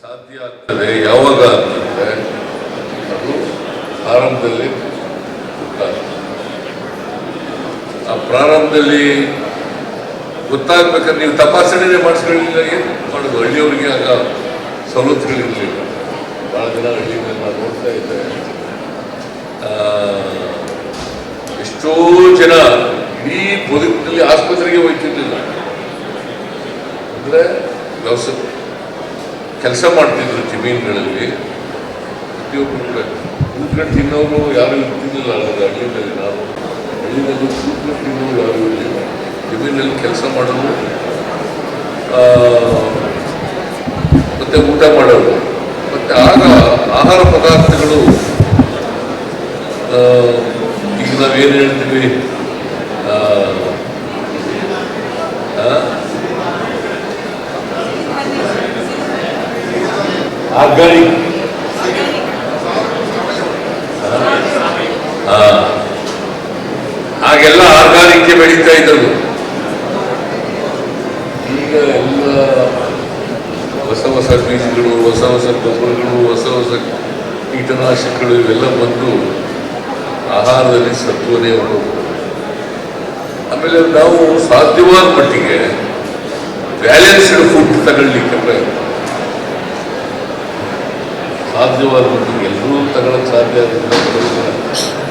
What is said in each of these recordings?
ಸಾಧ್ಯ ಆಗ್ತದೆ ಯಾವಾಗ ಅಂತಂದ್ರೆ ಅದು ಆರಂಭದಲ್ಲಿ ಆ ಪ್ರಾರಂಭದಲ್ಲಿ ಗೊತ್ತಾಗ್ಬೇಕಾದ್ರೆ ನೀವು ತಪಾಸಣೆನೇ ಮಾಡಿಸ್ಕೊಳ್ಳಿಲ್ಲ ಏನು ಮಾಡೋದು. ಹಳ್ಳಿಯವರಿಗೆ ಆಗ ಸವಲತ್ತುಗಳಿರಲಿಲ್ಲ. ಭಾಳ ಜನ ಹಳ್ಳಿಯಲ್ಲಿ ನಾನು ನೋಡ್ತಾ ಇದ್ದೆ, ಎಷ್ಟೋ ಜನ ಇಡೀ ಬದುಕಿನಲ್ಲಿ ಆಸ್ಪತ್ರೆಗೆ ಹೋಗ್ತಿರ್ಲಿಲ್ಲ. ಅಂದರೆ ಕೆಲಸ ಮಾಡ್ತಿದ್ರು ಜಮೀನುಗಳಲ್ಲಿ. ಪ್ರತಿಯೊಬ್ಬರು ಕೂಡ ಕೂತ್ಕೊಂಡು ತಿನ್ನೋರು ಯಾರು ಇರ್ತಿರ್ಲಿಲ್ಲ. ಹಳ್ಳಿನಲ್ಲಿ ನಾವು ಹಳ್ಳಿನಲ್ಲಿ ಕೂತ್ಕೊಂಡು ತಿನ್ನೋರು ಯಾರು ಇರಲಿಲ್ಲ. ಜಮೀನಲ್ಲಿ ಕೆಲಸ ಮಾಡೋರು ಮತ್ತೆ ಊಟ ಮಾಡೋರು. ಮತ್ತೆ ಆಗ ಆಹಾರ ಪದಾರ್ಥಗಳು ಈಗ ನಾವೇನು ಹೇಳ್ತೀವಿ ಆರ್ಗಾನಿಕ್, ಆಗೆಲ್ಲ ಆರ್ಗಾನಿಕ್ ಬೆಳೀತಾ ಇದ್ದವು. ಈಗ ಎಲ್ಲ ಹೊಸ ಹೊಸ ಬೀಜಗಳು, ಹೊಸ ಹೊಸ ಗೊಬ್ಬರಗಳು, ಹೊಸ ಹೊಸ ಕೀಟನಾಶಕಗಳು ಇವೆಲ್ಲ ಬಂದು ಆಹಾರದಲ್ಲಿ ಸತ್ವನೇ ಹೊರಟು. ಆಮೇಲೆ ನಾವು ಸಾಧ್ಯವಾದ ಮಟ್ಟಿಗೆ ಬ್ಯಾಲೆನ್ಸ್ಡ್ ಫುಡ್ ತಗೊಳ್ಳಿಕ್ಕೆ ಪ್ರಯತ್ನ, ಸಾಧ್ಯವಾದ ಮಟ್ಟಿಗೆ ಎಲ್ಲರೂ ತಗೊಳಕ್ಕೆ ಸಾಧ್ಯ ಆಗುತ್ತೆ.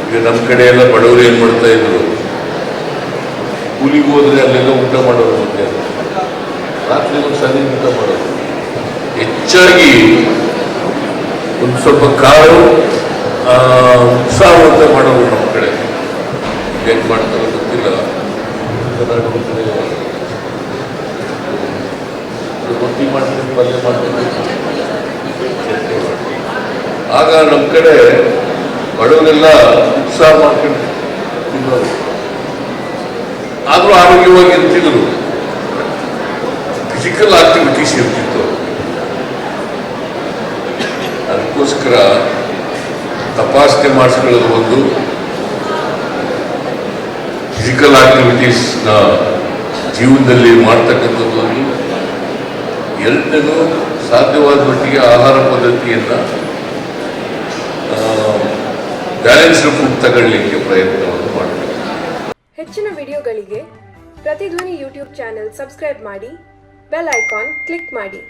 ಈಗ ನಮ್ಮ ಕಡೆ ಎಲ್ಲ ಬಡವರು ಏನು ಮಾಡ್ತಾ ಇದ್ರು, ಕೂಲಿಗೆ ಹೋದ್ರೆ ಅಲ್ಲೆಲ್ಲ ಊಟ ಮಾಡೋರು, ಮತ್ತೆ ರಾತ್ರಿ ಸರಿ ಊಟ ಮಾಡೋರು. ಹೆಚ್ಚಾಗಿ ಒಂದು ಸ್ವಲ್ಪ ಕಾಳು ಸಾರು ಅಂತ ಮಾಡೋರು ನಮ್ಮ ಕಡೆ. ಏನು ಮಾಡ್ತಾರೋ ಗೊತ್ತಿಲ್ಲ. ಕರ್ನಾಟಕ ಕಡೆ ರೊಟ್ಟಿ ಮಾಡ್ತೀವಿ, ಪಲ್ಯ ಮಾಡ್ತೀವಿ. ಆಗ ನಮ್ಮ ಕಡೆ ಬಡವರೆಲ್ಲ ಉತ್ಸಾಹ ಮಾಡ್ಕೊಂಡು ತಿನ್ನೋರು, ಆದರೂ ಆರೋಗ್ಯವಾಗಿ ಇರ್ತಿದ್ರು. ಫಿಸಿಕಲ್ ಆಕ್ಟಿವಿಟೀಸ್ ಇರ್ತಿತ್ತು. ಅದಕ್ಕೋಸ್ಕರ ತಪಾಸಣೆ ಮಾಡಿಸ್ಕೊಳ್ಳೋದು ಒಂದು, ಫಿಸಿಕಲ್ ಆಕ್ಟಿವಿಟೀಸ್ನ ಜೀವನದಲ್ಲಿ ಮಾಡ್ತಕ್ಕಂಥದ್ದು ಒಂದು, ಎರಡನೇದು ಸಾಧ್ಯವಾದ ಮಟ್ಟಿಗೆ ಆಹಾರ ಪದ್ಧತಿಯನ್ನು ಬ್ಯಾಲೆನ್ಸ್ಡ್ ಫುಡ್ ತಗೊಳ್ಳಿಕ್ಕೆ ಪ್ರಯತ್ನವನ್ನು ಮಾಡಬೇಕು. ಹೆಚ್ಚಿನ ವಿಡಿಯೋಗಳಿಗೆ ಪ್ರತಿಧ್ವನಿ ಯೂಟ್ಯೂಬ್ ಚಾನೆಲ್ ಸಬ್ಸ್ಕ್ರೈಬ್ ಮಾಡಿ, ಬೆಲ್ ಐಕಾನ್ ಕ್ಲಿಕ್ ಮಾಡಿ.